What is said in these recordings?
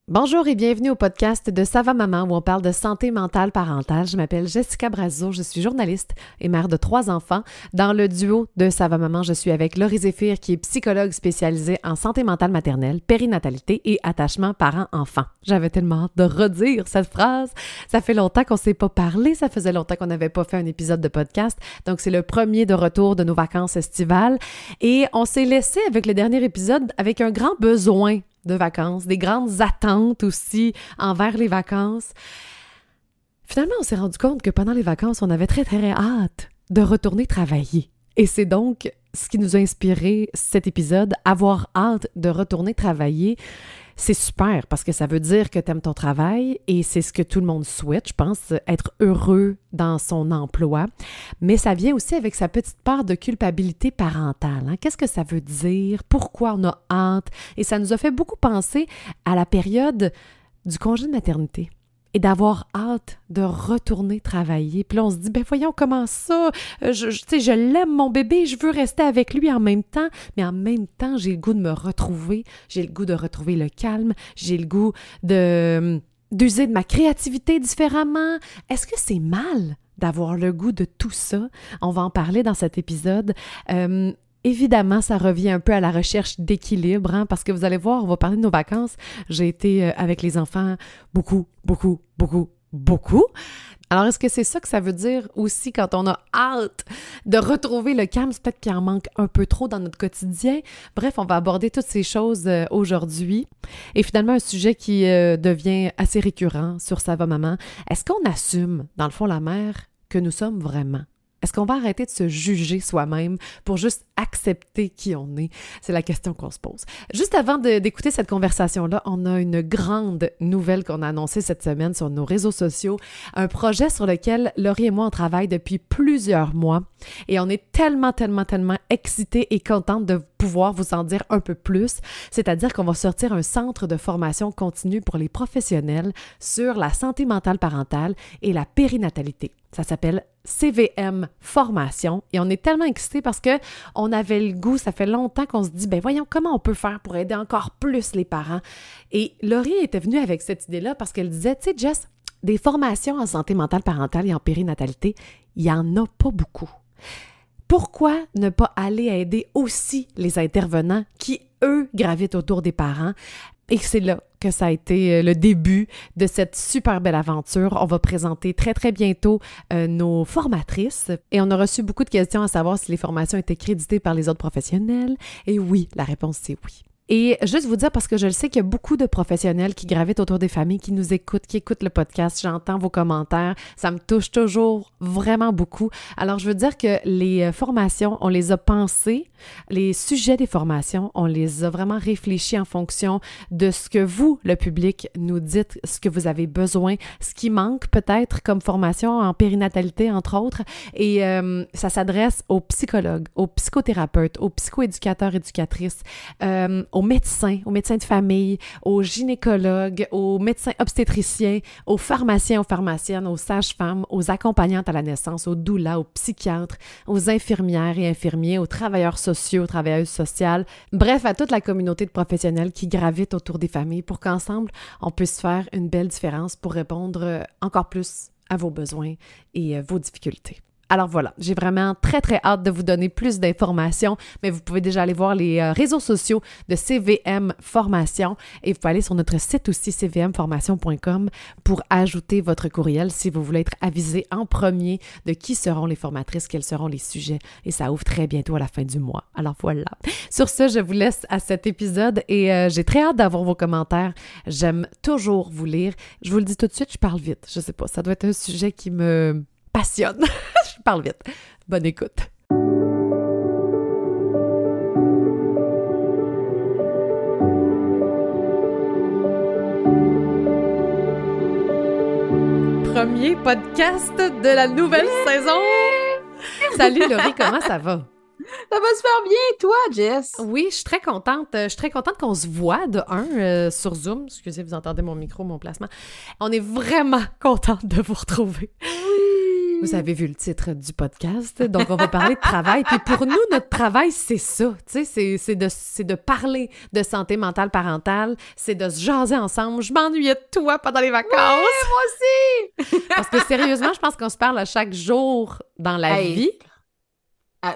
Bonjour et bienvenue au podcast de Ça va maman où on parle de santé mentale parentale. Je m'appelle Jessica Brazo, je suis journaliste et mère de 3 enfants. Dans le duo de Ça va maman, je suis avec Laurie Zéphir qui est psychologue spécialisée en santé mentale maternelle, périnatalité et attachement parent-enfant. J'avais tellement hâte de redire cette phrase. Ça fait longtemps qu'on ne s'est pas parlé, ça faisait longtemps qu'on n'avait pas fait un épisode de podcast. Donc c'est le premier de retour de nos vacances estivales et on s'est laissé avec le dernier épisode avec un grand besoin de vacances, des grandes attentes aussi envers les vacances. Finalement, on s'est rendu compte que pendant les vacances, on avait très, très hâte de retourner travailler. Et c'est donc ce qui nous a inspiré cet épisode, avoir hâte de retourner travailler. C'est super parce que ça veut dire que tu aimes ton travail et c'est ce que tout le monde souhaite, je pense, être heureux dans son emploi. Mais ça vient aussi avec sa petite part de culpabilité parentale. Hein? Qu'est-ce que ça veut dire? Pourquoi on a hâte? Et ça nous a fait beaucoup penser à la période du congé de maternité et d'avoir hâte de retourner travailler. Puis là, on se dit, ben voyons, comment ça? Je l'aime, mon bébé, je veux rester avec lui en même temps, mais en même temps, j'ai le goût de me retrouver, j'ai le goût de retrouver le calme, j'ai le goût d'user de ma créativité différemment. Est-ce que c'est mal d'avoir le goût de tout ça? On va en parler dans cet épisode. Évidemment, ça revient un peu à la recherche d'équilibre, hein, parce que vous allez voir, on va parler de nos vacances. J'ai été avec les enfants beaucoup. Alors, est-ce que c'est ça que ça veut dire aussi quand on a hâte de retrouver le calme? C'est peut-être qu'il en manque un peu trop dans notre quotidien. Bref, on va aborder toutes ces choses aujourd'hui. Et finalement, un sujet qui devient assez récurrent sur Ça va maman. Est-ce qu'on assume, dans le fond, la mère que nous sommes vraiment? Est-ce qu'on va arrêter de se juger soi-même pour juste accepter qui on est? C'est la question qu'on se pose. Juste avant d'écouter cette conversation-là, on a une grande nouvelle qu'on a annoncée cette semaine sur nos réseaux sociaux. Un projet sur lequel Laurie et moi, on travaille depuis plusieurs mois. Et on est tellement excités et contentes de pouvoir vous en dire un peu plus. C'est-à-dire qu'on va sortir un centre de formation continue pour les professionnels sur la santé mentale parentale et la périnatalité. Ça s'appelle CVM Formation et on est tellement excités parce que on avait le goût, ça fait longtemps qu'on se dit, ben voyons comment on peut faire pour aider encore plus les parents. Et Laurie était venue avec cette idée-là parce qu'elle disait, tu sais Jess, des formations en santé mentale parentale et en périnatalité, il n'y en a pas beaucoup. Pourquoi ne pas aller aider aussi les intervenants qui, eux, gravitent autour des parents? Et c'est là que ça a été le début de cette super belle aventure. On va présenter très, très bientôt nos formatrices et on a reçu beaucoup de questions à savoir si les formations étaient créditées par les autres professionnels. Et oui, la réponse c'est oui. Et juste vous dire, parce que je le sais qu'il y a beaucoup de professionnels qui gravitent autour des familles, qui nous écoutent, qui écoutent le podcast, j'entends vos commentaires, ça me touche toujours vraiment beaucoup. Alors, je veux dire que les formations, on les a pensées, les sujets des formations, on les a vraiment réfléchis en fonction de ce que vous, le public, nous dites, ce que vous avez besoin, ce qui manque peut-être comme formation en périnatalité, entre autres. Et ça s'adresse aux psychologues, aux psychothérapeutes, aux psychoéducateurs, éducatrices, aux médecins de famille, aux gynécologues, aux médecins obstétriciens, aux pharmaciens, aux pharmaciennes, aux sages-femmes, aux accompagnantes à la naissance, aux doulas, aux psychiatres, aux infirmières et infirmiers, aux travailleurs sociaux, aux travailleuses sociales, bref, à toute la communauté de professionnels qui gravitent autour des familles pour qu'ensemble, on puisse faire une belle différence pour répondre encore plus à vos besoins et vos difficultés. Alors voilà, j'ai vraiment très, très hâte de vous donner plus d'informations, mais vous pouvez déjà aller voir les réseaux sociaux de CVM Formation et vous pouvez aller sur notre site aussi, cvmformation.com, pour ajouter votre courriel si vous voulez être avisé en premier de qui seront les formatrices, quels seront les sujets et ça ouvre très bientôt à la fin du mois. Alors voilà. Sur ce, je vous laisse à cet épisode et j'ai très hâte d'avoir vos commentaires. J'aime toujours vous lire. Je vous le dis tout de suite, je parle vite. Je sais pas, ça doit être un sujet qui me passionne. Je parle vite. Bonne écoute. Premier podcast de la nouvelle saison. Salut Laurie, comment ça va? Ça va super bien, toi, Jess? Oui, je suis très contente. Je suis très contente qu'on se voit sur Zoom. Excusez, vous entendez mon micro, mon placement. On est vraiment contente de vous retrouver. Oui, Vous avez vu le titre du podcast, donc on va parler de travail. Puis pour nous, notre travail, c'est ça, tu sais, c'est de parler de santé mentale parentale, c'est de se jaser ensemble. Je m'ennuyais de toi pendant les vacances. Ouais, moi aussi! Parce que sérieusement, je pense qu'on se parle à chaque jour dans la vie.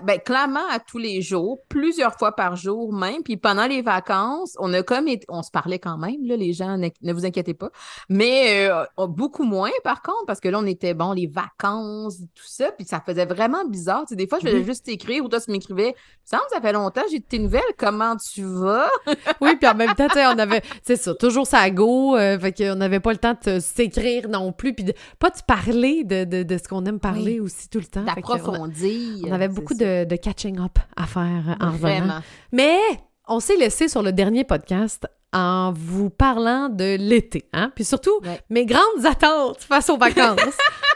Ben, clairement, à tous les jours, plusieurs fois par jour même. Puis pendant les vacances, on a on se parlait quand même, là, les gens, ne vous inquiétez pas. Mais beaucoup moins, par contre, parce que là, on était, bon, les vacances, tout ça. Puis ça faisait vraiment bizarre. Tu sais, des fois, je faisais juste t'écrire ou toi, tu m'écrivais. Ça fait longtemps, j'ai de tes nouvelles. Comment tu vas? Oui, puis en même temps, tu sais, on avait, c'est ça, toujours ça à go. Fait qu'on n'avait pas le temps de s'écrire non plus. Puis pas de parler de ce qu'on aime parler aussi tout le temps. D'approfondir. On avait beaucoup de catching up à faire en revenant. Vraiment. Mais on s'est laissé sur le dernier podcast en vous parlant de l'été, hein? Puis surtout, mes grandes attentes face aux vacances.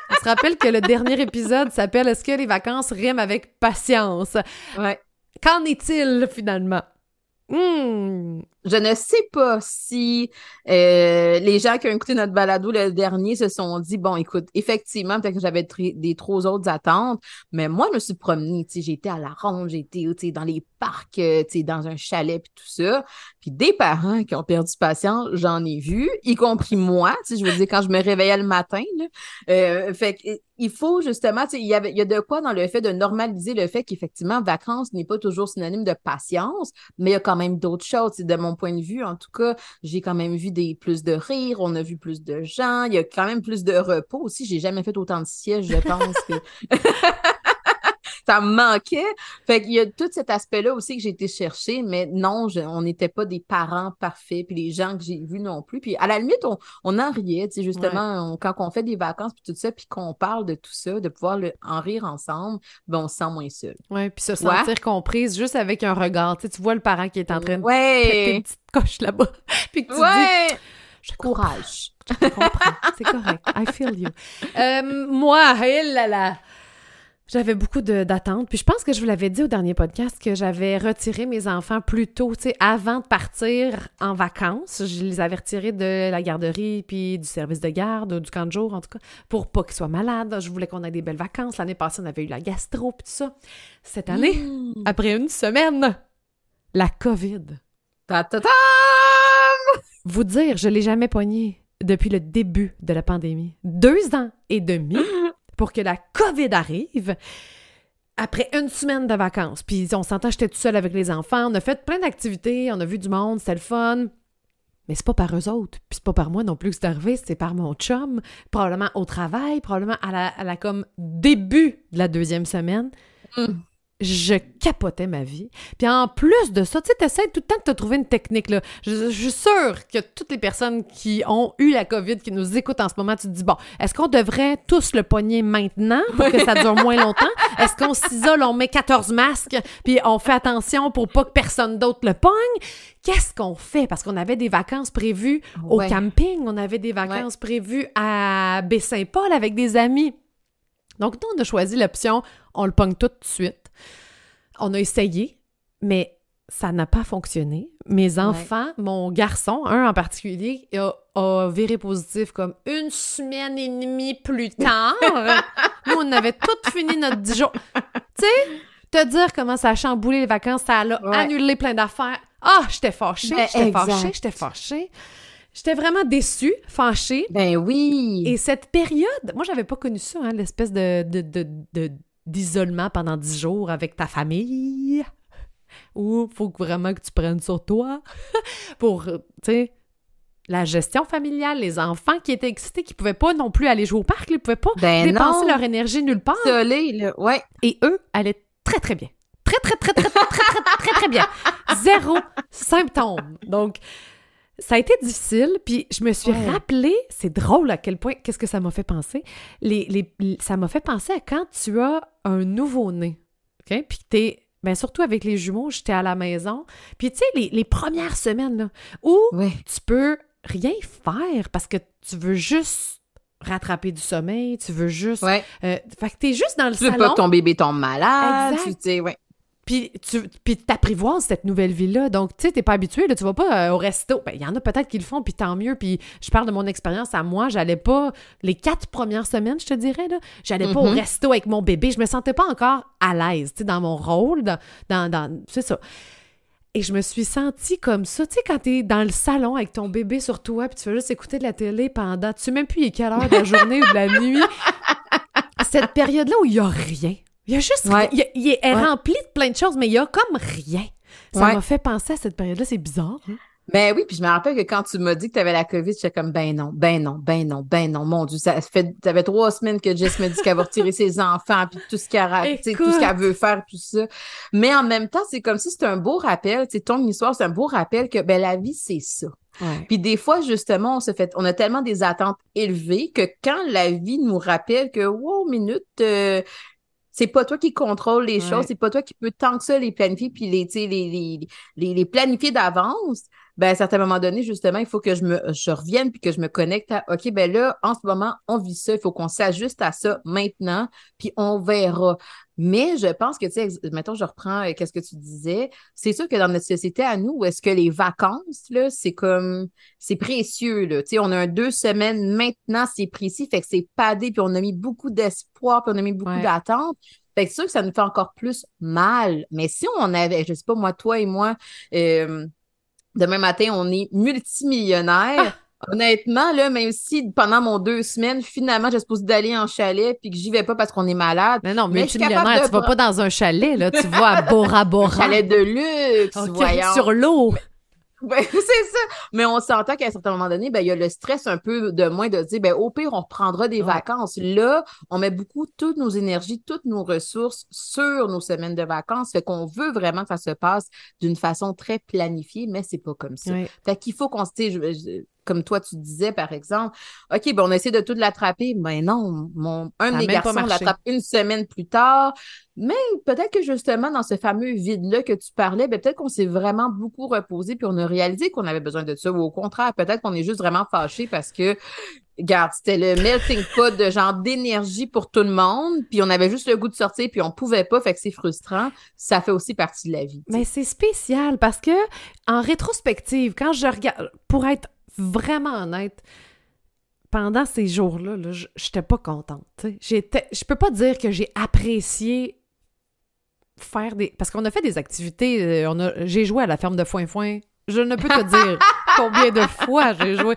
On se rappelle que le dernier épisode s'appelle « Est-ce que les vacances riment avec patience? » Ouais. Qu'en est-il finalement? Je ne sais pas si les gens qui ont écouté notre balado le dernier se sont dit, bon, écoute, effectivement, peut-être que j'avais des trop autres attentes, mais moi, je me suis promenée, tu sais, j'ai été à la ronde, j'ai été, tu sais, dans les parcs, tu sais, dans un chalet, puis tout ça. Puis des parents qui ont perdu patience, j'en ai vu, y compris moi, tu sais, je veux dire, quand je me réveillais le matin, là. Fait que il faut justement, tu sais, il y a de quoi dans le fait de normaliser le fait qu'effectivement, vacances n'est pas toujours synonyme de patience, mais il y a quand même d'autres choses, de mon point de vue. En tout cas, j'ai quand même vu plus de rires, on a vu plus de gens, il y a quand même plus de repos aussi. J'ai jamais fait autant de sièges, je pense que ça me manquait. Fait qu'il y a tout cet aspect-là aussi que j'ai été chercher, mais non, on n'était pas des parents parfaits, puis les gens que j'ai vus non plus. Puis à la limite, on en riait, tu sais, justement, quand on fait des vacances, puis tout ça, puis qu'on parle de tout ça, de pouvoir en rire ensemble, ben on se sent moins seul. Oui, puis se sentir comprise juste avec un regard. Tu vois le parent qui est en train de péter une petite coche là-bas, puis que tu dis... Courage. Je te comprends, c'est correct. I feel you. Moi, là, j'avais beaucoup d'attentes. Puis je pense que je vous l'avais dit au dernier podcast que j'avais retiré mes enfants plus tôt, tu sais, avant de partir en vacances. Je les avais retirés de la garderie puis du service de garde, du camp de jour en tout cas, pour pas qu'ils soient malades. Je voulais qu'on ait des belles vacances. L'année passée, on avait eu la gastro puis tout ça. Cette année, après une semaine, la COVID. Ta-ta-tam! Vous dire, je l'ai jamais pognée depuis le début de la pandémie. 2 ans et demi pour que la COVID arrive après une semaine de vacances. Puis on s'entend, j'étais toute seule avec les enfants. On a fait plein d'activités, on a vu du monde, c'était le fun. Mais c'est pas par eux autres, puis c'est pas par moi non plus que c'est arrivé, c'est par mon chum, probablement au travail, probablement à la comme début de la 2e semaine. Je capotais ma vie. Puis en plus de ça, tu sais, t'essaies tout le temps de te trouver une technique, là. Je suis sûre que toutes les personnes qui ont eu la COVID, qui nous écoutent en ce moment, tu te dis, bon, est-ce qu'on devrait tous le pogner maintenant pour que ça dure moins longtemps? Est-ce qu'on s'isole, on met 14 masques, puis on fait attention pour pas que personne d'autre le pogne? Qu'est-ce qu'on fait? Parce qu'on avait des vacances prévues au camping, on avait des vacances prévues à Baie-Saint-Paul avec des amis. Donc, nous, on a choisi l'option, on le pogne tout de suite. On a essayé, mais ça n'a pas fonctionné. Mes enfants, mon garçon, un en particulier, a viré positif comme 1 semaine et demie plus tard. Nous, on avait tout fini notre 10 jours. Tu sais, te dire comment ça a chamboulé les vacances, ça a annulé plein d'affaires. Ah, j'étais fâchée. J'étais vraiment déçue, fâchée. Ben oui! Et cette période, moi, j'avais pas connu ça, hein, l'espèce d'isolement pendant 10 jours avec ta famille, où il faut vraiment que tu prennes sur toi pour, tu sais, la gestion familiale, les enfants qui étaient excités, qui pouvaient pas non plus aller jouer au parc, ils pouvaient pas dépenser leur énergie nulle part. Isolés, là, ouais. Et eux allaient très, très bien. Très bien. 0 symptômes. Donc, ça a été difficile, puis je me suis rappelé, c'est drôle à quel point, qu'est-ce que ça m'a fait penser? Ça m'a fait penser à quand tu as un nouveau-né, OK? Puis t'es, bien surtout avec les jumeaux, j'étais à la maison, puis tu sais, les premières semaines, là, où tu peux rien faire parce que tu veux juste rattraper du sommeil, tu veux juste... fait que t'es juste dans le salon. Tu veux pas que ton bébé tombe malade, exact. tu sais, Puis Puis t'apprivoises cette nouvelle vie-là. Donc, tu sais, t'es pas habitué, là, tu vas pas au resto. Ben, il y en a peut-être qui le font, puis tant mieux. Puis je parle de mon expérience à moi, j'allais pas, les 4 premières semaines, je te dirais, là, j'allais pas au resto avec mon bébé. Je me sentais pas encore à l'aise, tu sais, dans mon rôle, c'est ça. Et je me suis sentie comme ça, tu sais, quand t'es dans le salon avec ton bébé sur toi, puis tu fais juste écouter de la télé pendant, tu sais même plus il est quelle heure de la journée ou de la nuit. Cette période-là où il y a rien. Il y a juste rien. Il est rempli de plein de choses, mais il y a comme rien. Ça m'a fait penser à cette période-là, c'est bizarre. Hein? Ben oui, puis je me rappelle que quand tu m'as dit que tu avais la COVID, j'étais comme, ben non, mon Dieu, ça fait 3 semaines que Jess me dit qu'elle va retirer ses enfants, puis tout ce tout ce qu'elle veut faire, tout ça. Mais en même temps, c'est comme si c'était un beau rappel, tu sais, ton histoire, c'est un beau rappel que, ben la vie, c'est ça. Ouais. Puis des fois, justement, on a tellement des attentes élevées que quand la vie nous rappelle que, wow, minute, c'est pas toi qui contrôle les choses, c'est pas toi qui peux tant que ça les planifier puis les planifier d'avance. Ben, à un certain moment donné, justement, il faut que je revienne puis que je me connecte à, OK, ben là, en ce moment, on vit ça, il faut qu'on s'ajuste à ça maintenant, puis on verra. Mais je pense que, tu sais, mettons, je reprends qu'est-ce que tu disais, c'est sûr que dans notre société à nous, est-ce que les vacances, là, c'est précieux, là. Tu sais, on a 2 semaines maintenant, c'est précis, fait que c'est padé, puis on a mis beaucoup d'espoir, puis on a mis beaucoup d'attentes. Fait que c'est sûr que ça nous fait encore plus mal. Mais si on avait, je sais pas, moi, toi et moi, demain matin, on est multimillionnaire. Honnêtement, là, même si pendant mon 2 semaines, finalement, j'ai supposé d'aller en chalet puis que j'y vais pas parce qu'on est malade. Mais non, multimillionnaire, tu vas pas dans un chalet, là. Tu vas à Bora Bora. Un chalet de luxe, voyons. Sur l'eau. Ben, c'est ça. Mais on s'entend qu'à un certain moment donné, ben, il y a le stress un peu de moins de dire, ben, au pire, on reprendra des vacances. Là, on met beaucoup toutes nos énergies, toutes nos ressources sur nos semaines de vacances. Fait qu'on veut vraiment que ça se passe d'une façon très planifiée, mais c'est pas comme ça. Fait qu'il faut qu'on se comme toi, tu disais, par exemple, OK, ben, on essaie de tout l'attraper. Ben non, un de mes garçons l'attrape 1 semaine plus tard. Mais peut-être que justement, dans ce fameux vide-là que tu parlais, ben, peut-être qu'on s'est vraiment beaucoup reposé puis on a réalisé qu'on avait besoin de ça. Ou au contraire, peut-être qu'on est juste vraiment fâché parce que, regarde, c'était le melting pot de genre d'énergie pour tout le monde, puis on avait juste le goût de sortir, puis on pouvait pas, fait que c'est frustrant. Ça fait aussi partie de la vie. Mais c'est spécial parce que, en rétrospective, quand je regarde, pour être vraiment honnête, pendant ces jours-là, là, j'étais pas contente. Je peux pas dire que j'ai apprécié faire des... Parce qu'on a fait des activités, j'ai joué à la ferme de Foin-Foin. Je ne peux te dire combien de fois j'ai joué.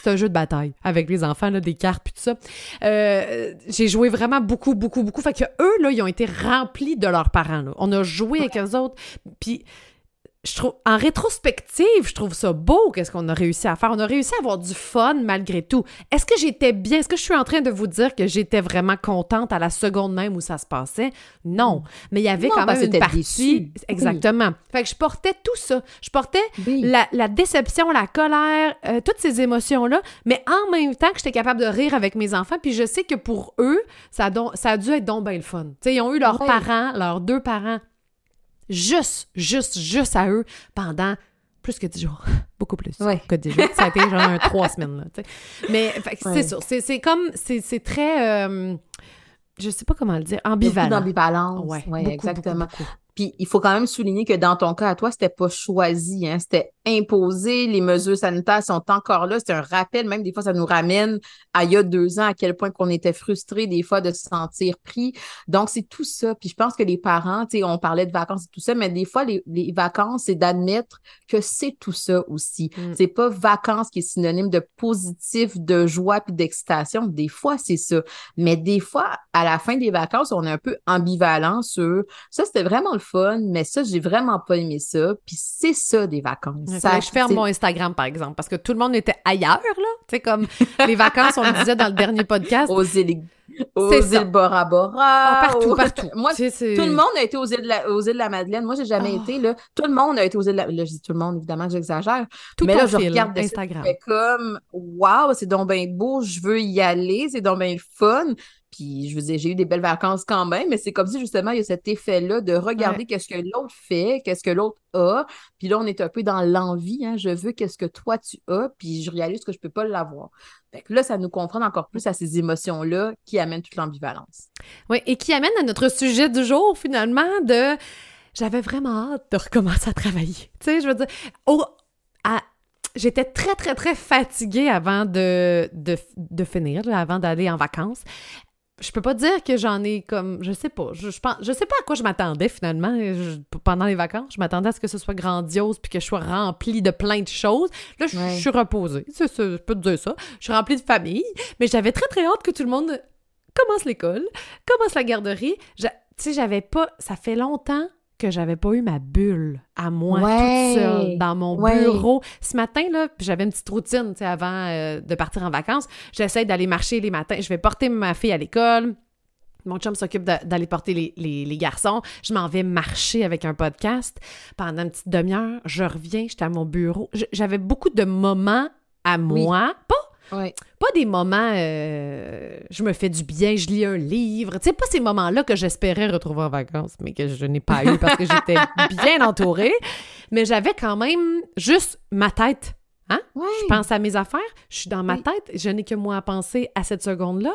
C'est un jeu de bataille avec les enfants, là, des cartes puis tout ça. J'ai joué vraiment beaucoup. Fait que eux, là, ils ont été remplis de leurs parents, là. On a joué avec eux autres, puis... En rétrospective, je trouve ça beau, qu'est-ce qu'on a réussi à faire. On a réussi à avoir du fun malgré tout. Est-ce que j'étais bien? Est-ce que je suis en train de vous dire que j'étais vraiment contente à la seconde même où ça se passait? Non. Mais il y avait quand même une partie... Déçue. Exactement. Fait que je portais tout ça. Je portais la déception, la colère, toutes ces émotions-là, mais en même temps que j'étais capable de rire avec mes enfants. Puis je sais que pour eux, ça a dû être donc bien le fun. Tu sais, ils ont eu leurs parents, leurs 2 parents, juste à eux pendant plus que 10 jours. Beaucoup plus que 10 jours. Ça a été genre 3 semaines, là, tu sais. Mais c'est sûr, c'est comme, c'est très, je sais pas comment le dire, ambivalent. Beaucoup d'ambivalence. Oui, exactement. Beaucoup. Puis, il faut quand même souligner que dans ton cas, à toi, c'était pas choisi, hein. C'était imposé. Les mesures sanitaires sont encore là. C'est un rappel. Même des fois, ça nous ramène à il y a 2 ans, à quel point qu'on était frustrés des fois de se sentir pris. Donc, c'est tout ça. Puis, je pense que les parents, tu sais, on parlait de vacances et tout ça, mais des fois, les vacances, c'est d'admettre que c'est tout ça aussi. C'est pas vacances qui est synonyme de positif, de joie puis d'excitation. Des fois, c'est ça. Mais des fois, à la fin des vacances, on est un peu ambivalent sur ça, c'était vraiment le fun, mais ça, j'ai vraiment pas aimé ça. Puis c'est ça, des vacances. Ça, je ferme mon Instagram, par exemple, parce que tout le monde était ailleurs, là. Tu sais, comme les vacances, on le disait dans le dernier podcast. Aux îles Bora Bora. Partout. Moi, tout le monde a été aux îles de la Madeleine. Moi, j'ai jamais été, là. Tout le monde a été aux îles de la... Là, je dis tout le monde, évidemment, que j'exagère. Tout mais là, je fil, regarde Instagram. C'est comme, wow, c'est donc bien beau, je veux y aller, c'est donc bien fun. Puis, je vous dis, j'ai eu des belles vacances quand même, mais c'est comme si, justement, il y a cet effet-là de regarder qu'est-ce que l'autre fait, qu'est-ce que l'autre a. Puis là, on est un peu dans l'envie, hein. Je veux qu'est-ce que toi, tu as, puis je réalise que je peux pas l'avoir. Fait que là, ça nous confronte encore plus à ces émotions-là qui amènent toute l'ambivalence. Oui, et qui amène à notre sujet du jour, finalement, de... j'avais vraiment hâte de recommencer à travailler. Tu sais, je veux dire, j'étais très, très, très fatiguée avant de finir, là, avant d'aller en vacances. Je peux pas dire que j'en ai comme... Je sais pas. Je sais pas à quoi je m'attendais, finalement, pendant les vacances. Je m'attendais à ce que ce soit grandiose puis que je sois remplie de plein de choses. Là, je suis reposée. C'est ça, je peux te dire ça. Je suis remplie de famille, mais j'avais très, très hâte que tout le monde commence l'école, commence la garderie. Tu sais, j'avais pas... Ça fait longtemps que j'avais pas eu ma bulle à moi, toute seule, dans mon bureau. Ce matin, là, j'avais une petite routine, tu sais, avant de partir en vacances. J'essaie d'aller marcher les matins. Je vais porter ma fille à l'école. Mon chum s'occupe d'aller porter les garçons. Je m'en vais marcher avec un podcast. Pendant une petite demi-heure, je reviens, j'étais à mon bureau. J'avais beaucoup de moments à moi. Pas des moments, je me fais du bien, je lis un livre. Tu sais, pas ces moments-là que j'espérais retrouver en vacances, mais que je n'ai pas eu parce que j'étais bien entourée. Mais j'avais quand même juste ma tête. Hein? Je pense à mes affaires, je suis dans ma tête, je n'ai que moi à penser à cette seconde-là.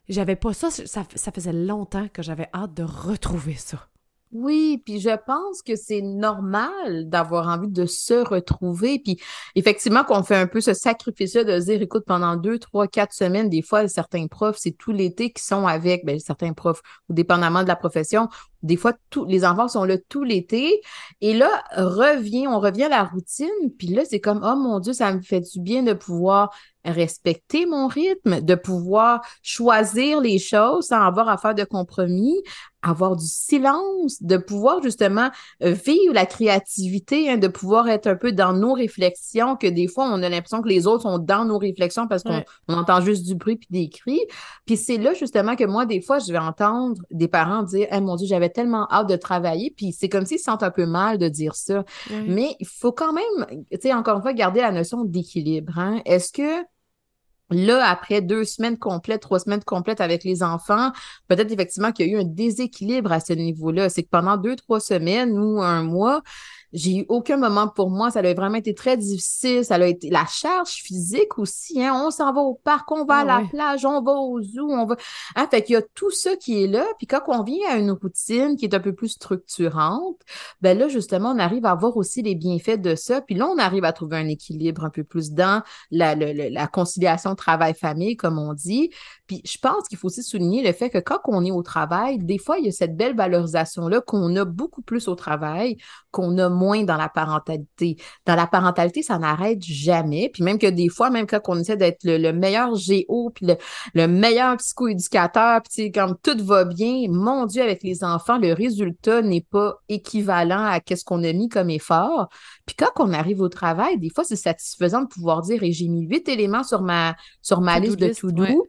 J'avais pas ça, ça faisait longtemps que j'avais hâte de retrouver ça. Oui, puis je pense que c'est normal d'avoir envie de se retrouver. Puis effectivement, qu'on fait un peu ce sacrifice-là de se dire, écoute, pendant 2, 3, 4 semaines, des fois, certains profs, c'est tout l'été qui sont avec, certains profs, ou dépendamment de la profession, des fois, les enfants sont là tout l'été. Et là, on revient à la routine. Puis là, c'est comme, oh mon Dieu, ça me fait du bien de pouvoir respecter mon rythme, de pouvoir choisir les choses sans avoir à faire de compromis, avoir du silence, de pouvoir justement vivre la créativité, hein, de pouvoir être un peu dans nos réflexions, que des fois, on a l'impression que les autres sont dans nos réflexions parce qu'on entend juste du bruit puis des cris. Puis c'est là justement que moi, des fois, je vais entendre des parents dire « Hey, mon Dieu, j'avais tellement hâte de travailler », puis c'est comme s'ils se sentent un peu mal de dire ça. Mais il faut quand même, tu sais, encore une fois, garder la notion d'équilibre. Hein. Est-ce que là, après 2 semaines complètes, 3 semaines complètes avec les enfants, peut-être effectivement qu'il y a eu un déséquilibre à ce niveau-là. C'est que pendant 2, 3 semaines ou un mois, j'ai eu aucun moment pour moi. Ça a vraiment été très difficile. Ça a été la charge physique aussi. Hein? On s'en va au parc, on va à la plage, on va au zoo, on va... Hein? Fait qu'il y a tout ça qui est là. Puis quand on vient à une routine qui est un peu plus structurante, ben là, justement, on arrive à voir aussi les bienfaits de ça. Puis là, on arrive à trouver un équilibre un peu plus dans la conciliation travail-famille, comme on dit. Puis je pense qu'il faut aussi souligner le fait que quand on est au travail, des fois, il y a cette belle valorisation-là qu'on a beaucoup plus au travail, qu'on a moins dans la parentalité. Dans la parentalité, ça n'arrête jamais. Puis même que des fois, même quand on essaie d'être le meilleur géo, puis le meilleur psychoéducateur, puis tu sais, comme tout va bien, mon Dieu, avec les enfants, le résultat n'est pas équivalent à ce qu'on a mis comme effort. Puis quand on arrive au travail, des fois, c'est satisfaisant de pouvoir dire, et j'ai mis 8 éléments sur ma liste de to-do,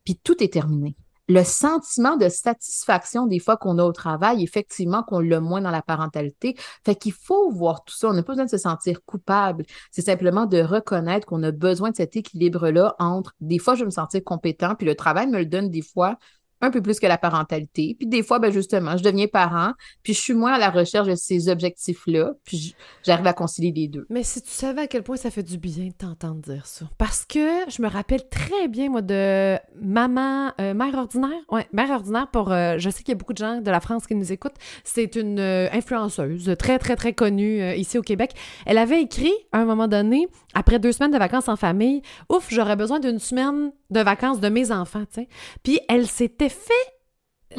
puis tout est terminé. Le sentiment de satisfaction des fois qu'on a au travail, effectivement, qu'on l'a moins dans la parentalité. Fait qu'il faut voir tout ça. On n'a pas besoin de se sentir coupable. C'est simplement de reconnaître qu'on a besoin de cet équilibre-là entre, des fois, je veux me sentir compétent, puis le travail me le donne des fois un peu plus que la parentalité. Puis des fois, ben justement, je deviens parent, puis je suis moins à la recherche de ces objectifs-là, puis j'arrive à concilier les deux. Mais si tu savais à quel point ça fait du bien de t'entendre dire ça. Parce que je me rappelle très bien, moi, de maman, mère ordinaire. Ouais, mère ordinaire pour... je sais qu'il y a beaucoup de gens de la France qui nous écoutent. C'est une influenceuse très, très, très connue ici au Québec. Elle avait écrit, à un moment donné, après 2 semaines de vacances en famille, « Ouf, j'aurais besoin d'une semaine de vacances de mes enfants, tu sais. » Puis elle s'était fait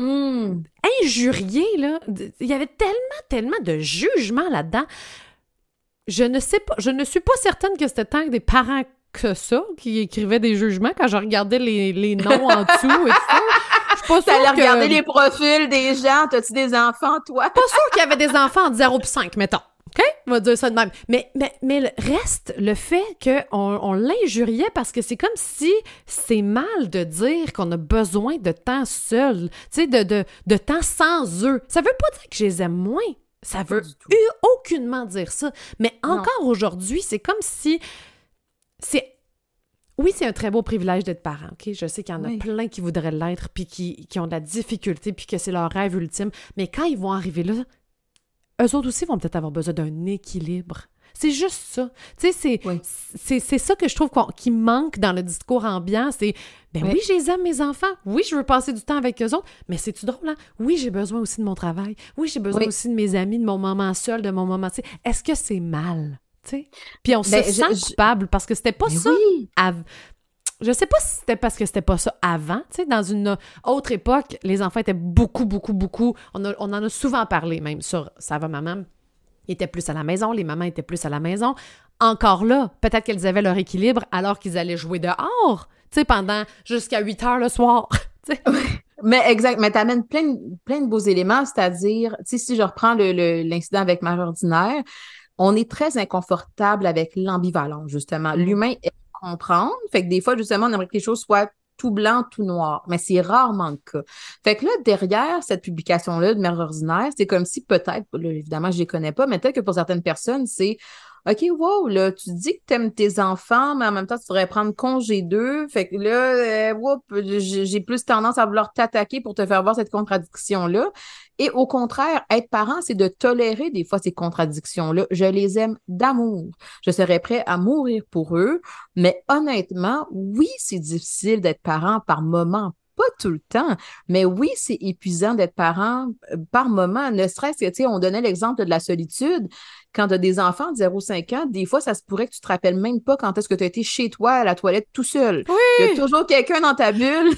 injurier, là. Il y avait tellement de jugement là-dedans. Je ne suis pas certaine que c'était tant que des parents que ça qui écrivaient des jugements quand je regardais les noms en dessous et tout ça. Je suis pas sûre T'allais regarder les profils des gens. T'as-tu des enfants, toi? Pas sûre qu'il y avait des enfants entre 0 et 5, mettons. OK? On va dire ça de même. Mais reste le fait qu'on l'injuriait parce que c'est comme si c'est mal de dire qu'on a besoin de temps seul, tu sais, de temps sans eux. Ça veut pas dire que je les aime moins. Ça veut aucunement dire ça. Mais encore aujourd'hui, c'est comme si... Oui, c'est un très beau privilège d'être parent, OK? Je sais qu'il y en a plein qui voudraient l'être puis qui ont de la difficulté puis que c'est leur rêve ultime. Mais quand ils vont arriver là, eux autres aussi vont peut-être avoir besoin d'un équilibre. C'est juste ça. Tu sais, c'est ça que je trouve qui manque dans le discours ambiant, c'est oui, je les aime, mes enfants. Oui, je veux passer du temps avec eux autres, mais c'est-tu drôle, hein? Oui, j'ai besoin aussi de mon travail. Oui, j'ai besoin aussi de mes amis, de mon moment seul, de mon moment... Tu sais, est-ce que c'est mal? Tu sais? Puis on se sent coupable parce que c'était pas ça... Je sais pas si c'était parce que c'était pas ça avant, tu sais, dans une autre époque, les enfants étaient beaucoup, on en a souvent parlé, même sur Ça va, maman, ils étaient plus à la maison, les mamans étaient plus à la maison. Encore là, peut-être qu'elles avaient leur équilibre alors qu'ils allaient jouer dehors, tu sais, pendant jusqu'à 8 heures le soir, tu sais. Mais exact, mais t'amènes plein de beaux éléments, c'est-à-dire, tu sais, si je reprends l'incident avec Mère ordinaire, on est très inconfortable avec l'ambivalence, justement. L'humain est comprendre. Fait que des fois, justement, on aimerait que les choses soient tout blanc, tout noir. Mais c'est rarement le cas. Fait que là, derrière cette publication-là de Mère ordinaire, c'est comme si peut-être, là, évidemment, je les connais pas, mais peut-être que pour certaines personnes, c'est OK, wow, là, tu dis que t'aimes tes enfants, mais en même temps, tu devrais prendre congé d'eux. Fait que là, j'ai plus tendance à vouloir t'attaquer pour te faire voir cette contradiction-là. Et au contraire, être parent, c'est de tolérer des fois ces contradictions-là. Je les aime d'amour. Je serais prêt à mourir pour eux. Mais honnêtement, oui, c'est difficile d'être parent par moment. Pas tout le temps, mais oui, c'est épuisant d'être parent par moment, ne serait-ce que, tu sais, on donnait l'exemple de la solitude. Quand tu as des enfants de 0-5 ans, des fois, ça se pourrait que tu te rappelles même pas quand est-ce que tu as été chez toi à la toilette tout seul. Oui! Il y a toujours quelqu'un dans ta bulle.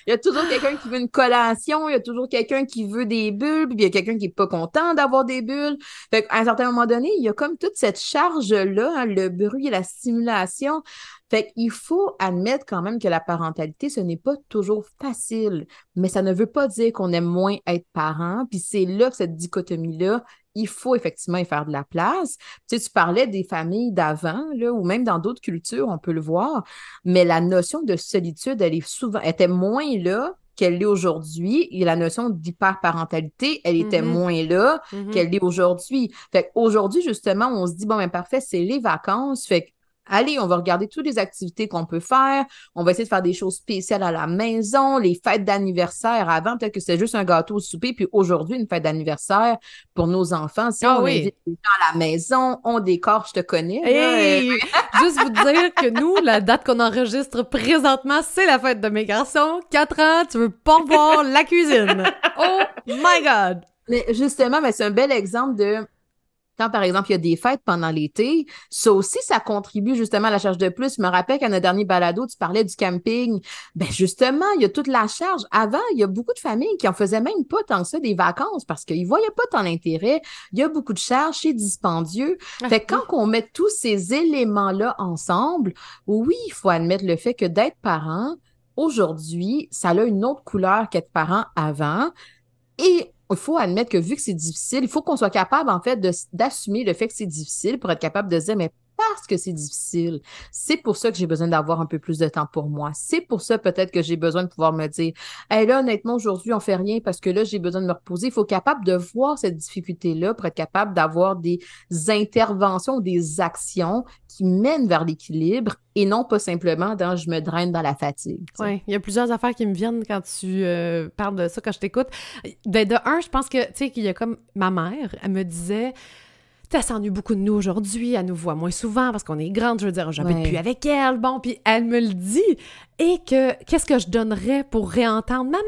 Il y a toujours quelqu'un qui veut une collation. Il y a toujours quelqu'un qui veut des bulles. Puis il y a quelqu'un qui est pas content d'avoir des bulles. Fait qu'à un certain moment donné, il y a comme toute cette charge-là, hein, le bruit et la stimulation. Fait qu'il faut admettre quand même que la parentalité, ce n'est pas toujours facile, mais ça ne veut pas dire qu'on aime moins être parent. Puis c'est là que cette dichotomie-là, il faut effectivement y faire de la place. Tu sais, tu parlais des familles d'avant, là, ou même dans d'autres cultures, on peut le voir, mais la notion de solitude, elle était moins là qu'elle l'est aujourd'hui, et la notion d'hyperparentalité, elle était moins là qu'elle l'est aujourd'hui. Fait qu'aujourd'hui, justement, on se dit, bon, ben parfait, c'est les vacances, fait que allez, on va regarder toutes les activités qu'on peut faire. On va essayer de faire des choses spéciales à la maison, les fêtes d'anniversaire. Avant, peut-être que c'était juste un gâteau au souper, puis aujourd'hui, une fête d'anniversaire pour nos enfants. Si on invite les gens à la maison, on décore, je te connais. Hey, juste vous dire que nous, la date qu'on enregistre présentement, c'est la fête de mes garçons. 4 ans, tu veux pas voir la cuisine. Oh my God! Mais justement, c'est un bel exemple de... Quand, par exemple, il y a des fêtes pendant l'été, ça aussi, ça contribue justement à la charge de plus. Je me rappelle qu'à notre dernier balado, tu parlais du camping. Ben justement, il y a toute la charge. Avant, il y a beaucoup de familles qui en faisaient même pas tant que ça des vacances parce qu'ils voyaient pas tant l'intérêt. Il y a beaucoup de charges, c'est dispendieux. Fait que quand on met tous ces éléments-là ensemble, oui, il faut admettre le fait que d'être parent, aujourd'hui, ça a une autre couleur qu'être parent avant. Et il faut admettre que vu que c'est difficile, il faut qu'on soit capable, en fait, d'assumer le fait que c'est difficile pour être capable de se dire, mais parce que c'est difficile, c'est pour ça que j'ai besoin d'avoir un peu plus de temps pour moi. C'est pour ça, peut-être, que j'ai besoin de pouvoir me dire, hey, là, honnêtement, aujourd'hui, on fait rien parce que là, j'ai besoin de me reposer. Il faut être capable de voir cette difficulté-là pour être capable d'avoir des interventions, des actions qui mènent vers l'équilibre et non pas simplement dans je me draine dans la fatigue. Oui, il y a plusieurs affaires qui me viennent quand tu parles de ça, quand je t'écoute. De un, je pense que, tu sais, qu'il y a comme ma mère, elle me disait... Elle s'ennuie beaucoup de nous aujourd'hui, elle nous voit moins souvent parce qu'on est grande, je veux dire, j'habite plus avec elle, bon, puis elle me le dit, et que, qu'est-ce que je donnerais pour réentendre « maman »,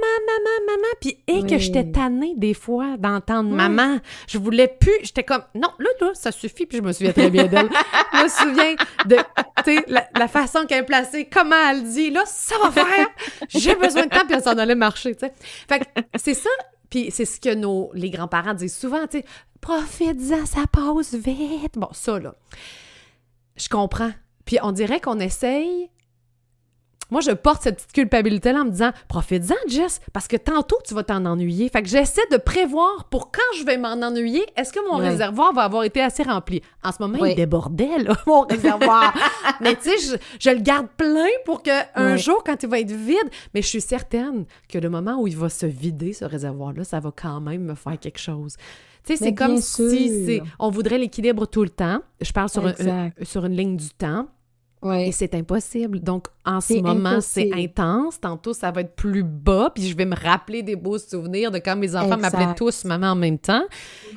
puis que j'étais tannée des fois d'entendre « maman », je voulais plus, j'étais comme « non, là, ça suffit », puis je me souviens très bien d'elle, je me souviens de, tu sais, la façon qu'elle est placée, comment elle dit « là, ça va faire, j'ai besoin de temps », puis elle s'en allait marcher, tu sais. Fait que c'est ça. Puis c'est ce que les grands-parents disent souvent, tu sais, « profite-en, ça passe vite ». Bon, ça, là, je comprends. Puis on dirait qu'on essaye... Moi, je porte cette petite culpabilité-là en me disant « profite-en, Jess, parce que tantôt, tu vas t'en ennuyer. » Fait que j'essaie de prévoir pour quand je vais m'en ennuyer, est-ce que mon réservoir va avoir été assez rempli? En ce moment, il débordait, là, mon réservoir. Mais tu sais, je le garde plein pour qu'un jour, quand il va être vide, mais je suis certaine que le moment où il va se vider, ce réservoir-là, ça va quand même me faire quelque chose. Tu sais, c'est comme si on voudrait l'équilibre tout le temps. Je parle sur une ligne du temps. Ouais. Et c'est impossible. Donc, en ce moment, c'est intense. Tantôt, ça va être plus bas. Puis je vais me rappeler des beaux souvenirs de quand mes enfants m'appelaient tous maman en même temps.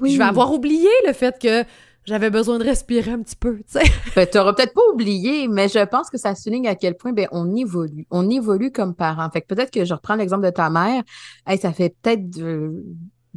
Oui. Je vais avoir oublié le fait que j'avais besoin de respirer un petit peu, tu sais. Ben, t'auras peut-être pas oublié, mais je pense que ça souligne à quel point ben, on évolue. On évolue comme parents. Fait que peut-être que je reprends l'exemple de ta mère. Hey, ça fait peut-être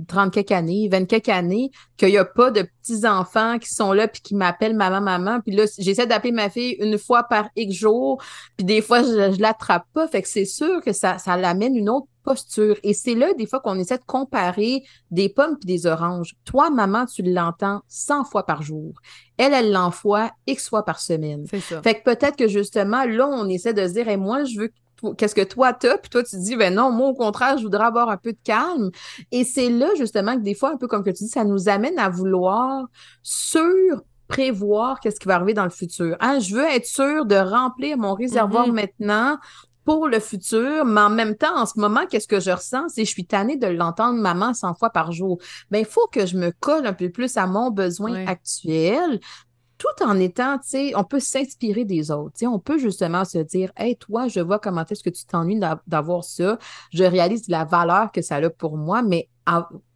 30 quelques années, 20 quelques années qu'il n'y a pas de petits-enfants qui sont là puis qui m'appellent maman, maman. Puis là, j'essaie d'appeler ma fille une fois par X jours, puis des fois, je l'attrape pas. Fait que c'est sûr que ça l'amène une autre posture. Et c'est là, des fois, qu'on essaie de comparer des pommes puis des oranges. Toi, maman, tu l'entends 100 fois par jour. Elle l'envoie X fois par semaine. C'est ça. Fait que peut-être que justement, là, on essaie de se dire, hey, moi, je veux qu'est-ce que toi t'as? Puis toi, tu dis, ben non, moi, au contraire, je voudrais avoir un peu de calme. Et c'est là, justement, que des fois, un peu comme que tu dis, ça nous amène à vouloir prévoir qu'est-ce qui va arriver dans le futur. Hein? Je veux être sûre de remplir mon réservoir maintenant pour le futur, mais en même temps, en ce moment, qu'est-ce que je ressens? C'est que je suis tannée de l'entendre maman 100 fois par jour. Ben, il faut que je me colle un peu plus à mon besoin actuel, tout en étant, tu sais, on peut s'inspirer des autres. Tu sais, on peut justement se dire, hey, toi, je vois comment est-ce que tu t'ennuies d'avoir ça. Je réalise la valeur que ça a pour moi, mais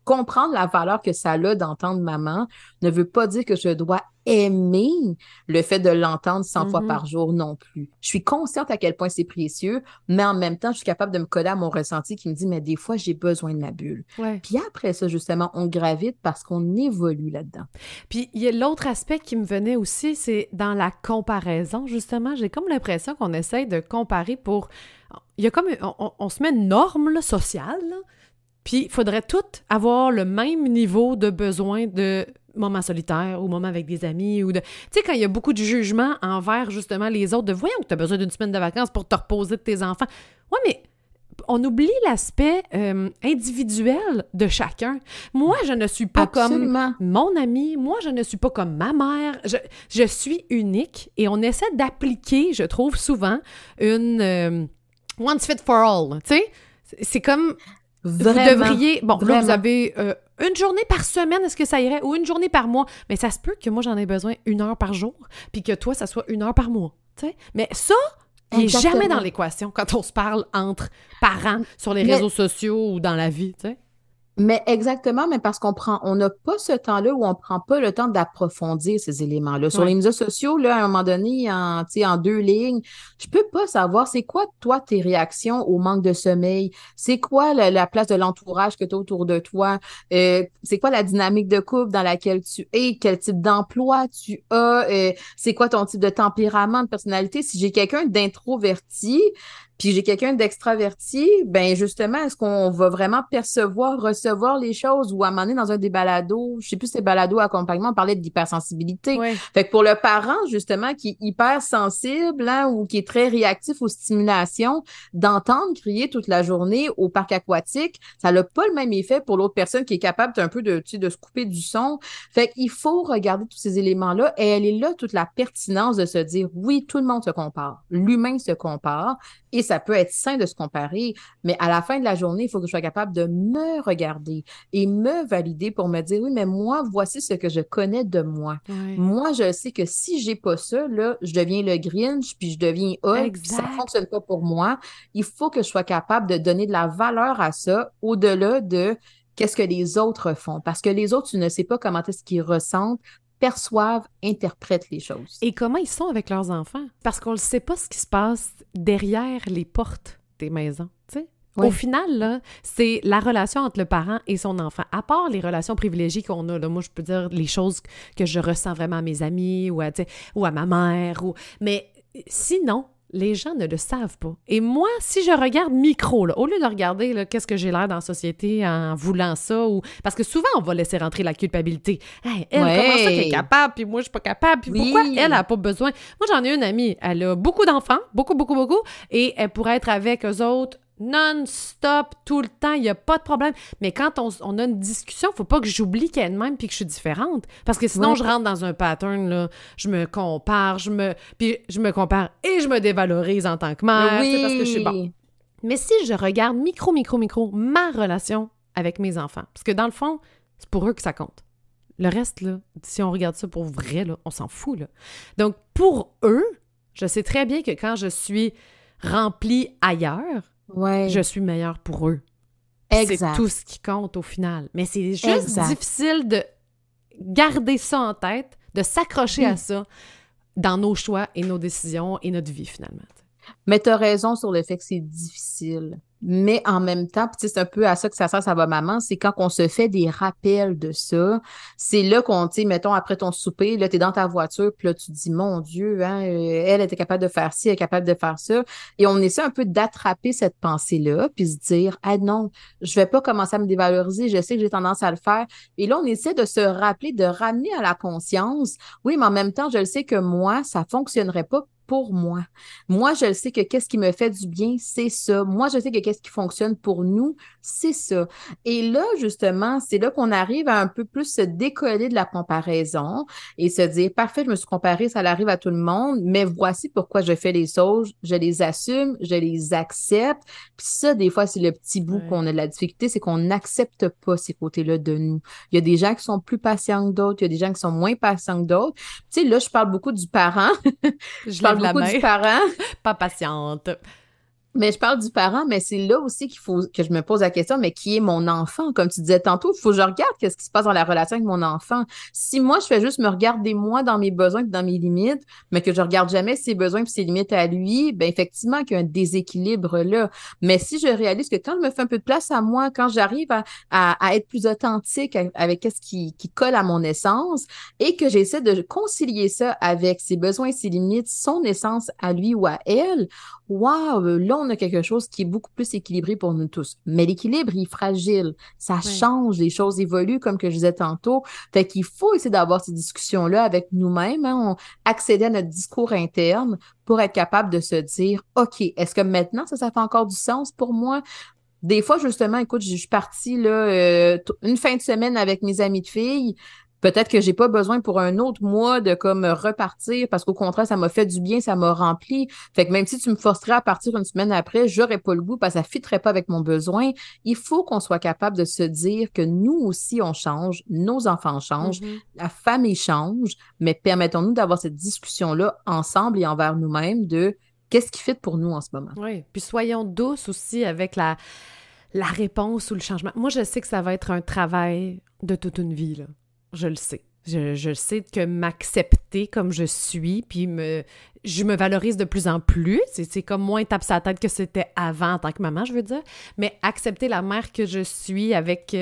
comprendre la valeur que ça a d'entendre maman ne veut pas dire que je dois aimer le fait de l'entendre 100 fois par jour non plus. Je suis consciente à quel point c'est précieux, mais en même temps, je suis capable de me coller à mon ressenti qui me dit, mais des fois, j'ai besoin de ma bulle. Ouais. Puis après ça, justement, on gravite parce qu'on évolue là-dedans. Puis il y a l'autre aspect qui me venait aussi, c'est dans la comparaison, justement. J'ai comme l'impression qu'on essaye de comparer pour... Il y a comme... On se met une norme là, sociale, là. Puis, il faudrait toutes avoir le même niveau de besoin de moments solitaires ou moments avec des amis ou de... Tu sais, quand il y a beaucoup de jugement envers, justement, les autres, de « Voyons que tu as besoin d'une semaine de vacances pour te reposer de tes enfants. » Ouais, mais on oublie l'aspect individuel de chacun. Moi, je ne suis pas comme mon ami. Moi, je ne suis pas comme ma mère. Je suis unique et on essaie d'appliquer, je trouve, souvent, une once fit for all. Tu sais, c'est comme... Vraiment, vous devriez... Bon, vraiment. là, vous avez une journée par semaine, est-ce que ça irait? Ou une journée par mois? Mais ça se peut que moi, j'en ai besoin 1 heure par jour, puis que toi, ça soit 1 heure par mois. T'sais? Mais ça, il n'est jamais dans l'équation quand on se parle entre parents sur les réseaux sociaux ou dans la vie, tu sais. Mais exactement, mais parce on n'a pas ce temps-là où on prend pas le temps d'approfondir ces éléments-là. Sur les médias sociaux, là, à un moment donné, en 2 lignes, je peux pas savoir c'est quoi, toi, tes réactions au manque de sommeil? C'est quoi la place de l'entourage que tu as autour de toi? C'est quoi la dynamique de couple dans laquelle tu es? Quel type d'emploi tu as? C'est quoi ton type de tempérament, de personnalité? Si j'ai quelqu'un d'introverti, puis j'ai quelqu'un d'extraverti, ben justement, est-ce qu'on va vraiment recevoir les choses ou à un moment donné dans un des balados, je sais plus si c'est balado accompagnement, on parlait de l'hypersensibilité. Ouais. Fait que pour le parent, justement, qui est hyper sensible ou qui est très réactif aux stimulations, d'entendre crier toute la journée au parc aquatique, ça n'a pas le même effet pour l'autre personne qui est capable un peu de se couper du son. Fait qu'il faut regarder tous ces éléments-là et elle est là toute la pertinence de se dire, oui, tout le monde se compare. L'humain se compare. Et ça peut être sain de se comparer, mais à la fin de la journée, il faut que je sois capable de me regarder et me valider pour me dire, oui, mais moi, voici ce que je connais de moi. Ouais. Moi, je sais que si j'ai pas ça, là, je deviens le Grinch, puis je deviens Hulk, puis ça fonctionne pas pour moi. Il faut que je sois capable de donner de la valeur à ça au-delà de qu'est-ce que les autres font. Parce que les autres, tu ne sais pas comment est-ce qu'ils ressentent, perçoivent, interprètent les choses. Et comment ils sont avec leurs enfants? Parce qu'on ne sait pas ce qui se passe derrière les portes des maisons, tu sais. Oui. Au final, là, c'est la relation entre le parent et son enfant. À part les relations privilégiées qu'on a, là, moi, je peux dire les choses que je ressens vraiment à mes amis ou à ma mère. Mais sinon, les gens ne le savent pas. Et moi, si je regarde micro, là, au lieu de regarder là, qu'est-ce que j'ai l'air dans la société en voulant ça, parce que souvent, on va laisser rentrer la culpabilité. Hey, elle, comment ça qu'elle est capable, puis moi, je suis pas capable, puis pourquoi elle n'a pas besoin? Moi, j'en ai une amie, elle a beaucoup d'enfants, beaucoup, et elle pourrait être avec eux autres non-stop, tout le temps, il n'y a pas de problème. Mais quand on a une discussion, il ne faut pas que j'oublie qu'elle est même puis que je suis différente. Parce que sinon, je rentre dans un pattern, là, je me compare, puis je me compare et je me dévalorise en tant que mère, parce que je suis bon. Mais si je regarde micro, ma relation avec mes enfants, parce que dans le fond, c'est pour eux que ça compte. Le reste, là, si on regarde ça pour vrai, là, on s'en fout, là. Donc, pour eux, je sais très bien que quand je suis remplie ailleurs, je suis meilleure pour eux. C'est tout ce qui compte au final. Mais c'est juste difficile de garder ça en tête de s'accrocher à ça dans nos choix et nos décisions et notre vie, finalement. Mais tu as raison sur le fait que c'est difficile. Mais en même temps, puis tu sais, c'est un peu à ça que ça sert, ça va maman, c'est quand on se fait des rappels de ça, c'est là qu'on, tu sais, mettons, après ton souper, là, t'es dans ta voiture, puis là, tu te dis, mon Dieu, hein, elle était capable de faire ci, elle est capable de faire ça. Et on essaie un peu d'attraper cette pensée-là, puis se dire, ah non, je vais pas commencer à me dévaloriser, je sais que j'ai tendance à le faire. Et là, on essaie de se rappeler, de ramener à la conscience, oui, mais en même temps, je le sais que moi, ça fonctionnerait pas pour moi. Moi, je le sais que qu'est-ce qui me fait du bien, c'est ça. Moi, je sais que qu'est-ce qui fonctionne pour nous, c'est ça. Et là, justement, c'est là qu'on arrive à un peu plus se décoller de la comparaison et se dire, parfait, je me suis comparée, ça arrive à tout le monde, mais voici pourquoi je fais les choses, je les assume, je les accepte. Puis ça, des fois, c'est le petit bout qu'on a de la difficulté, c'est qu'on n'accepte pas ces côtés-là de nous. Il y a des gens qui sont plus patients que d'autres, il y a des gens qui sont moins patients que d'autres. Tu sais, là, je parle beaucoup du parent. Je lève la main. Du parent. Pas patiente. Mais je parle du parent, mais c'est là aussi qu'il faut que je me pose la question, mais qui est mon enfant? Comme tu disais tantôt, il faut que je regarde qu'est-ce qui se passe dans la relation avec mon enfant. Si moi, je fais juste me regarder moi dans mes besoins et dans mes limites, mais que je regarde jamais ses besoins et ses limites à lui, ben effectivement qu'il y a un déséquilibre là. Mais si je réalise que quand je me fais un peu de place à moi, quand j'arrive à être plus authentique avec ce qui colle à mon essence et que j'essaie de concilier ça avec ses besoins et ses limites, son essence à lui ou à elle, wow, là, on a quelque chose qui est beaucoup plus équilibré pour nous tous. Mais l'équilibre, il est fragile. Ça change, les choses évoluent, comme que je disais tantôt. Fait qu'il faut essayer d'avoir ces discussions-là avec nous-mêmes, hein, accéder à notre discours interne pour être capable de se dire, OK, est-ce que maintenant, ça fait encore du sens pour moi? Des fois, justement, écoute, je suis partie là, une fin de semaine avec mes amis de filles. Peut-être que j'ai pas besoin pour un autre mois de comme repartir parce qu'au contraire, ça m'a fait du bien, ça m'a rempli. Fait que même si tu me forcerais à partir une semaine après, j'aurais pas le goût parce que ça fitterait pas avec mon besoin. Il faut qu'on soit capable de se dire que nous aussi, on change, nos enfants changent, la famille change, mais permettons-nous d'avoir cette discussion-là ensemble et envers nous-mêmes de qu'est-ce qui fit pour nous en ce moment. Oui, puis soyons douces aussi avec la réponse ou le changement. Moi, je sais que ça va être un travail de toute une vie, là. Je le sais. Je sais que m'accepter comme je suis, puis je me valorise de plus en plus. C'est comme moins tape sa tête que c'était avant en tant que maman, je veux dire. Mais accepter la mère que je suis avec...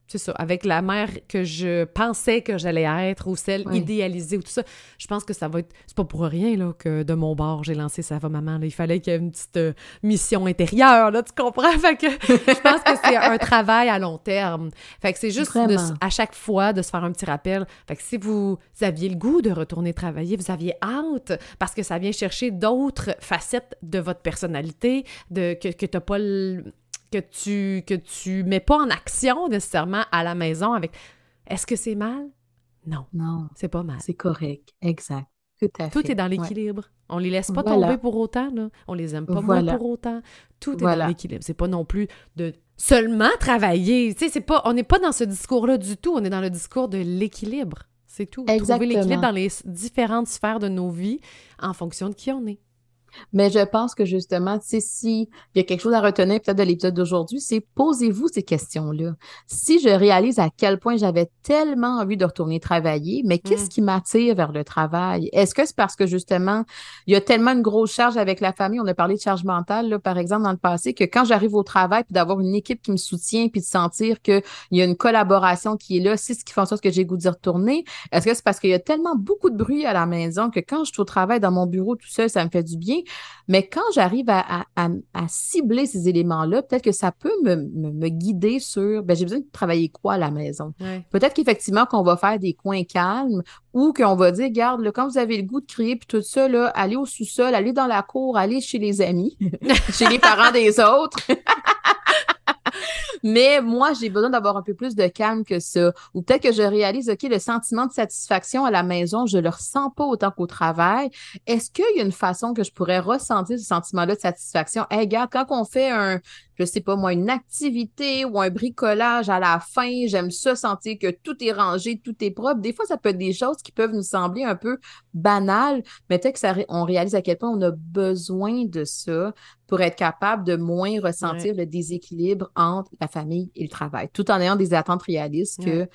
c'est ça, avec la mère que je pensais que j'allais être ou celle idéalisée ou tout ça. Je pense que ça va être... C'est pas pour rien là, que de mon bord, j'ai lancé Ça va maman. Là. Il fallait qu'il y ait une petite mission intérieure, là, tu comprends? Fait que je pense que c'est un travail à long terme. Fait que c'est juste à chaque fois de se faire un petit rappel. Fait que si vous aviez le goût de retourner travailler, vous aviez hâte parce que ça vient chercher d'autres facettes de votre personnalité, que t'as pas que tu mets pas en action nécessairement à la maison avec... Est-ce que c'est mal? Non. Non. C'est pas mal. C'est correct. Exact. Tout à fait. Tout est dans l'équilibre. Ouais. On les laisse pas tomber pour autant, là. On les aime pas moins pour autant. Tout est dans l'équilibre. C'est pas non plus de seulement travailler. Tu sais, c'est pas... On n'est pas dans ce discours-là du tout. On est dans le discours de l'équilibre. C'est tout. Exactement. Trouver l'équilibre dans les différentes sphères de nos vies en fonction de qui on est. Mais je pense que justement, tu sais, s'il y a quelque chose à retenir peut-être de l'épisode d'aujourd'hui, c'est posez-vous ces questions-là. Si je réalise à quel point j'avais tellement envie de retourner travailler, mais qu'est-ce qui m'attire vers le travail? Est-ce que c'est parce que justement, il y a tellement une grosse charge avec la famille, on a parlé de charge mentale, là, par exemple, dans le passé, que quand j'arrive au travail, puis d'avoir une équipe qui me soutient, puis de sentir qu'il y a une collaboration qui est là, c'est ce qui fait en sorte que j'ai goût d'y retourner. Est-ce que c'est parce qu'il y a tellement beaucoup de bruit à la maison que quand je suis au travail dans mon bureau tout seul, ça me fait du bien? Mais quand j'arrive à cibler ces éléments-là, peut-être que ça peut me guider sur, ben j'ai besoin de travailler quoi à la maison? Ouais. Peut-être qu'effectivement qu'on va faire des coins calmes ou qu'on va dire, regarde, là, quand vous avez le goût de crier puis tout ça, là, allez au sous-sol, allez dans la cour, allez chez les amis, chez les parents des autres. Mais moi, j'ai besoin d'avoir un peu plus de calme que ça. Ou peut-être que je réalise, OK, le sentiment de satisfaction à la maison, je le ressens pas autant qu'au travail. Est-ce qu'il y a une façon que je pourrais ressentir ce sentiment-là de satisfaction? Hey, regarde, quand on fait je sais pas moi, une activité ou un bricolage à la fin, j'aime ça sentir que tout est rangé, tout est propre. Des fois, ça peut être des choses qui peuvent nous sembler un peu banales, mais peut-être que on réalise à quel point on a besoin de ça pour être capable de moins ressentir le déséquilibre entre la famille et le travail, tout en ayant des attentes réalistes que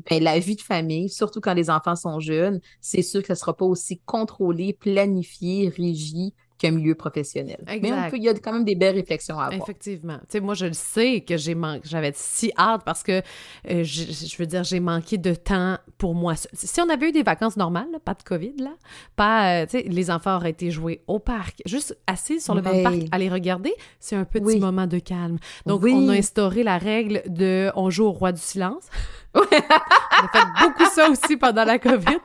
Ben, la vie de famille, surtout quand les enfants sont jeunes, c'est sûr que ça ne sera pas aussi contrôlé, planifié, régi qu'un milieu professionnel. Mais Exact. il y a quand même des belles réflexions à avoir. Effectivement. Tu sais, moi, je le sais que j'avais si hâte parce que, je veux dire, j'ai manqué de temps pour moi. Si on avait eu des vacances normales, là, pas de COVID, là, pas, tu sais, les enfants auraient été joués au parc, juste assis sur le banc de parc à les regarder, c'est un petit moment de calme. Donc, on a instauré la règle de on joue au roi du silence. On a fait beaucoup ça aussi pendant la COVID.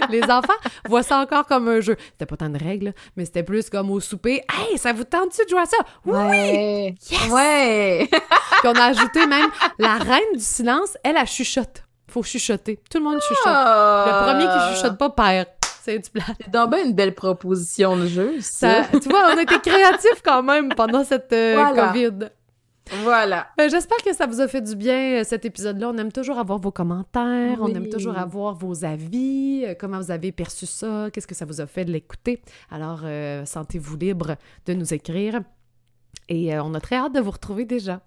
Les enfants voient ça encore comme un jeu. C'était pas tant de règles, mais c'était plus comme au souper. « Hey, ça vous tente-tu de jouer à ça? » « Oui! Yes! » Ouais! Puis on a ajouté même la reine du silence, elle chuchote. Faut chuchoter. Tout le monde chuchote. Le premier qui chuchote pas perd. C'est du plat. C'est donc bien une belle proposition de jeu, ça. Tu vois, on a été créatifs quand même pendant cette COVID. Voilà. J'espère que ça vous a fait du bien, cet épisode-là. On aime toujours avoir vos commentaires, on aime toujours avoir vos avis, comment vous avez perçu ça, qu'est-ce que ça vous a fait de l'écouter. Alors, sentez-vous libre de nous écrire. Et on a très hâte de vous retrouver déjà.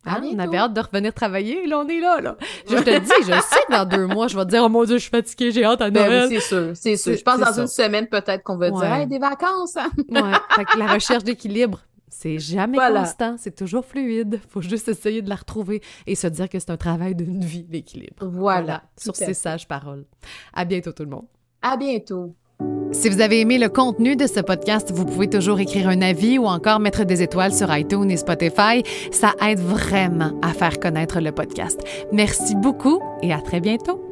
Hein? On avait hâte de revenir travailler, et là, on est là. Je te dis, je sais que dans 2 mois, je vais te dire « Oh mon Dieu, je suis fatiguée, j'ai hâte à Noël. » Oui, c'est sûr. Je pense dans une semaine, peut-être qu'on va dire « Hey, des vacances! » Ouais, fait que la recherche d'équilibre, c'est jamais constant, c'est toujours fluide. Faut juste essayer de la retrouver et se dire que c'est un travail d'une vie, l'équilibre. Voilà, sur ces sages paroles. À bientôt tout le monde. À bientôt. Si vous avez aimé le contenu de ce podcast, vous pouvez toujours écrire un avis ou encore mettre des étoiles sur iTunes et Spotify. Ça aide vraiment à faire connaître le podcast. Merci beaucoup et à très bientôt.